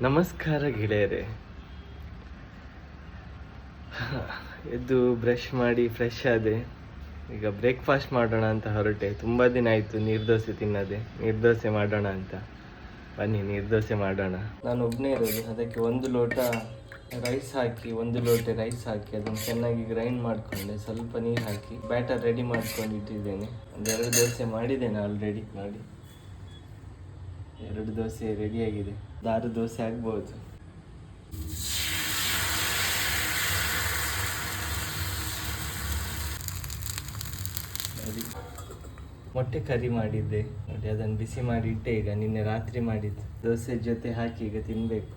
ನಮಸ್ಕಾರ ಗೆಳೆಯರೆ. ಎದ್ದು ಬ್ರಷ್ ಮಾಡಿ ಫ್ರೆಶ್ ಆದೆ. ಈಗ ಬ್ರೇಕ್ಫಾಸ್ಟ್ ಮಾಡೋಣ ಅಂತ ಹೊರಟೆ. ತುಂಬ ದಿನ ಆಯಿತು ನೀರ್ದೋಸೆ ತಿನ್ನದೆ. ನೀರ್ದೋಸೆ ಮಾಡೋಣ ಅಂತ ಬನ್ನಿ, ನೀರ್ದೋಸೆ ಮಾಡೋಣ. ನಾನು ಒಬ್ಬನೇ ಇರೋದು, ಅದಕ್ಕೆ 1 ಲೋಟ ರೈಸ್ ಹಾಕಿ 1 ಲೋಟ ರೈಸ್ ಹಾಕಿ ಅದನ್ನು ಚೆನ್ನಾಗಿ ಗ್ರೈಂಡ್ ಮಾಡಿಕೊಂಡೆ. ಸ್ವಲ್ಪ ನೀರು ಹಾಕಿ ಬ್ಯಾಟರ್ ರೆಡಿ ಮಾಡ್ಕೊಂಡು ಇಟ್ಟಿದ್ದೇನೆ. 2 ದೋಸೆ ಮಾಡಿದ್ದೇನೆ ಆಲ್ರೆಡಿ. ನೋಡಿ, 2 ದೋಸೆ ರೆಡಿಯಾಗಿದೆ. 6 ದೋಸೆ ಆಗ್ಬೋದು. ನೋಡಿ, ಮೊಟ್ಟೆ ಕರಿ ಮಾಡಿದ್ದೆ ನೋಡಿ, ಅದನ್ನು ಬಿಸಿ ಮಾಡಿ ಇಟ್ಟೆ. ಈಗ ನಿನ್ನೆ ರಾತ್ರಿ ಮಾಡಿದ್ದು ದೋಸೆ ಜೊತೆ ಹಾಕಿ ಈಗ ತಿನ್ನಬೇಕು.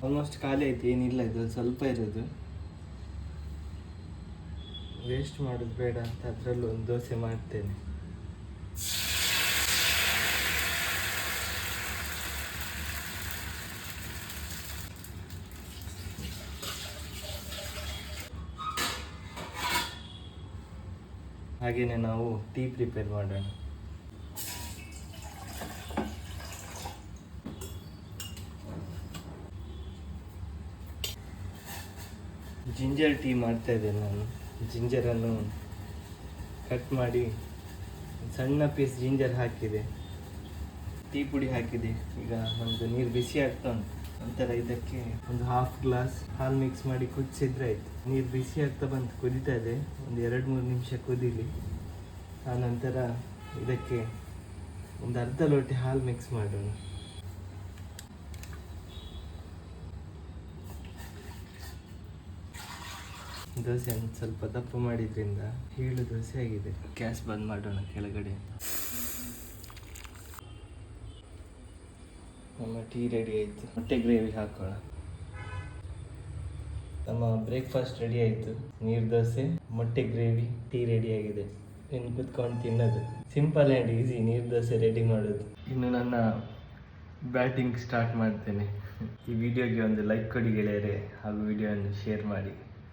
ಆಲ್ಮೋಸ್ಟ್ ಖಾಲಿ ಆಯ್ತು, ಏನಿಲ್ಲ, ಇದು ಸ್ವಲ್ಪ ಇರೋದು. ವೇಸ್ಟ್ ಮಾಡೋದು ಬೇಡ ಅಂತ ಅದರಲ್ಲೂ 1 ದೋಸೆ ಮಾಡ್ತೇನೆ. ಹಾಗೆಯೇ ನಾವು ಟೀ ಪ್ರಿಪೇರ್ ಮಾಡೋಣ. ಜಿಂಜರ್ ಟೀ ಮಾಡ್ತಾ ಇದ್ದೇನೆ ನಾನು. ಜಿಂಜರನ್ನು ಕಟ್ ಮಾಡಿ ಸಣ್ಣ ಪೀಸ್ ಜಿಂಜರ್ ಹಾಕಿದೆ, ಟೀ ಪುಡಿ ಹಾಕಿದೆ. ಈಗ ಒಂದು ನೀರು ಬಿಸಿ ಆಗ್ತಾ ಉಂಟು. ನಂತರ ಇದಕ್ಕೆ 1/2 ಗ್ಲಾಸ್ ಹಾಲು ಮಿಕ್ಸ್ ಮಾಡಿ ಕುದಿಸಿದ್ರೆ ಆಯಿತು. ನೀರು ಬಿಸಿ ಆಗ್ತಾ ಬಂತು, ಕುದೀತಾ ಇದೆ. ಒಂದು 2-3 ನಿಮಿಷ ಕುದೀಲಿ. ಆನಂತರ ಇದಕ್ಕೆ ಒಂದು ಅರ್ಧ ಲೋಟ ಹಾಲು ಮಿಕ್ಸ್ ಮಾಡೋಣ. ದೋಸೆ ಸ್ವಲ್ಪ ದಪ್ಪ ಮಾಡಿದ್ರಿಂದ ಹೀಳು ದೋಸೆ ಆಗಿದೆ. ಗ್ಯಾಸ್ ಬಂದ್ ಮಾಡೋಣ ಕೆಳಗಡೆ. ನಮ್ಮ ಟೀ ರೆಡಿ ಆಯಿತು. ಮೊಟ್ಟೆ ಗ್ರೇವಿ ಹಾಕೋಣ. ನಮ್ಮ ಬ್ರೇಕ್ಫಾಸ್ಟ್ ರೆಡಿ ಆಯಿತು. ನೀರು ದೋಸೆ, ಮೊಟ್ಟೆ ಗ್ರೇವಿ, ಟೀ ರೆಡಿ ಆಗಿದೆ. ಇನ್ನು ಕುತ್ಕೊಂಡು ತಿನ್ನೋದು. ಸಿಂಪಲ್ ಆ್ಯಂಡ್ ಈಸಿ ನೀರು ದೋಸೆ ರೆಡಿ ಮಾಡೋದು. ಇನ್ನು ನನ್ನ ಬ್ಯಾಟಿಂಗ್ ಸ್ಟಾರ್ಟ್ ಮಾಡ್ತೇನೆ. ಈ ವಿಡಿಯೋಗೆ ಒಂದು ಲೈಕ್ ಕೊಡಿ ಗೆಳೆಯರೆ, ಹಾಗೂ ವಿಡಿಯೋವನ್ನು ಶೇರ್ ಮಾಡಿ.